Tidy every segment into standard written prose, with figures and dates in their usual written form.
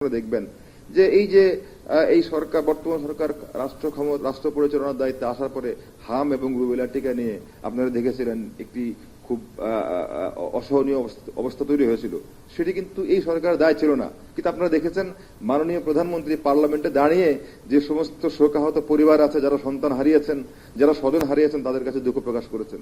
দেখবেন যে এই সরকার, বর্তমান সরকার রাষ্ট্র পরিচালনার দায়িত্বে আসার পরে হাম এবং রুবেলা টিকা নিয়ে আপনারা দেখেছিলেন একটি খুব অসহনীয় অবস্থা তৈরি হয়েছিল। সেটি কিন্তু এই সরকারের দায় ছিল না। কিন্তু আপনারা দেখেছেন মাননীয় প্রধানমন্ত্রী পার্লামেন্টে দাঁড়িয়ে যে সমস্ত শোকাহত পরিবার আছে, যারা সন্তান হারিয়েছেন, যারা স্বজন হারিয়েছেন, তাদের কাছে দুঃখ প্রকাশ করেছেন।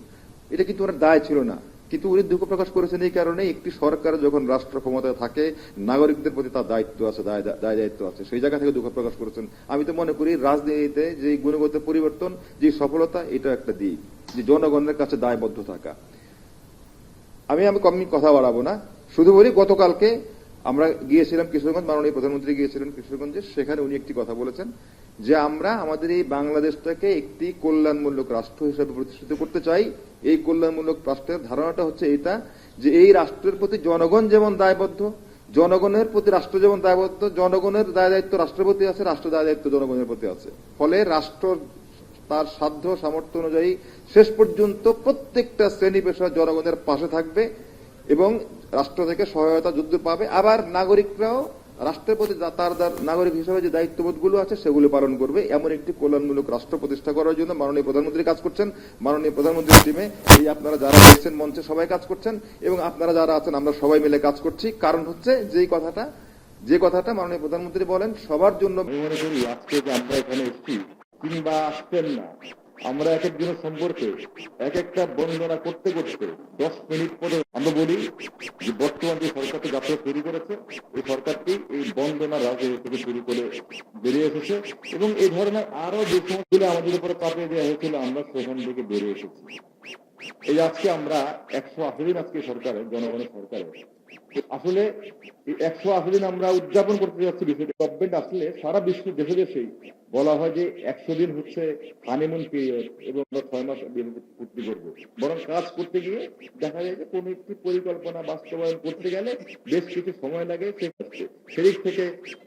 এটা কিন্তু ওনার দায় ছিল না, কিন্তু উনি দুঃখ প্রকাশ করেছেন এই কারণে, একটি সরকার যখন রাষ্ট্র ক্ষমতায় থাকে নাগরিকদের প্রতি তার দায়িত্ব আছে, দায়িত্ব আছে, সেই জায়গা থেকে দুঃখ প্রকাশ করেছেন। আমি তো মনে করি রাজনীতিতে যে গুণগত পরিবর্তন, যে সফলতা, এটা একটা দিক, যে জনগণের কাছে দায়বদ্ধ থাকা। আমি কথা বাড়াবো না, শুধু বলি গতকালকে আমরা গিয়েছিলাম কিশোরগঞ্জ, মাননীয় প্রধানমন্ত্রী গিয়েছিলেন কিশোরগঞ্জে। সেখানে উনি একটি কথা বলেছেন যে আমরা আমাদের এই বাংলাদেশটাকে একটি কল্যাণমূলক রাষ্ট্র হিসেবে প্রতিষ্ঠিত করতে চাই। এই কল্যাণমূলক রাষ্ট্রের ধারণাটা হচ্ছে এটা, যে এই রাষ্ট্রের প্রতি জনগণ যেমন দায়বদ্ধ, জনগণের প্রতি রাষ্ট্র যেমন দায়বদ্ধ, জনগণের দায়িত্ব রাষ্ট্রের প্রতি আছে, রাষ্ট্র দায়িত্ব জনগণের প্রতি আছে। ফলে রাষ্ট্র তার সাধ্য সামর্থ্য অনুযায়ী শেষ পর্যন্ত প্রত্যেকটা শ্রেণী পেশা জনগণের পাশে থাকবে এবং রাষ্ট্র থেকে সহায়তা যুদ্ধ পাবে। আবার নাগরিকরাও রাষ্ট্রের প্রতি তার নাগরিক হিসেবে যে দায়িত্ববোধগুলো আছে সেগুলো পালন করবে। এমন একটি কল্যাণমূলক রাষ্ট্র প্রতিষ্ঠা করার জন্য মাননীয় প্রধানমন্ত্রী কাজ করছেন। মাননীয় প্রধানমন্ত্রীর টিমে এই আপনারা যারা রয়েছেন মঞ্চে সবাই কাজ করছেন, এবং আপনারা যারা আছেন আমরা সবাই মিলে কাজ করছি। কারণ হচ্ছে যে কথাটা মাননীয় প্রধানমন্ত্রী বলেন সবার জন্য। আমি মনে করি আজকে যে আমরা এখানে এসেছি কিংবা আসছেন না, আমরা এক একজনের সম্পর্কে এক একটা বন্দনা করতে করতে 10 মিনিট পরে আমরা বলি যে বর্তমান যে সরকারটি যাত্রা শুরু করেছে, এই সরকারটি এই বন্দনা রাজনীতি থেকে শুরু করে বেরিয়ে এসেছে, এবং এই ধরনের আরো যে সমস্যাগুলো আমাদের উপরে চাপিয়ে দেওয়া হয়েছিল আমরা সেখান থেকে বেরিয়ে এসেছি। এই আজকে আমরা 180 দিন আজকে সরকারের, জনগণের সরকারের আসলে 180 দিন আমরা উদযাপন করতে যাচ্ছি। গভর্নমেন্ট আসলে সারা বিশ্ব দেশে দেশেই বলা হয় যে 100 দিন হচ্ছে হানিমুন পিরিয়ড এবং 6 মাস পূর্তি করবো। বরং কাজ করতে গিয়ে দেখা যায় যে কোন একটি পরিকল্পনা বাস্তবায়ন করতে গেলে বেশ কিছু সময় লাগে।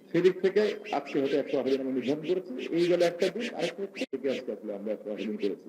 সেদিক থেকে আজকে হয়তো 180 দিন আমরা নির্ধারণ করেছি। এই গেল একটা দিন, আরেকটা থেকে আজকে আসলে আমরা 180 দিন করেছি।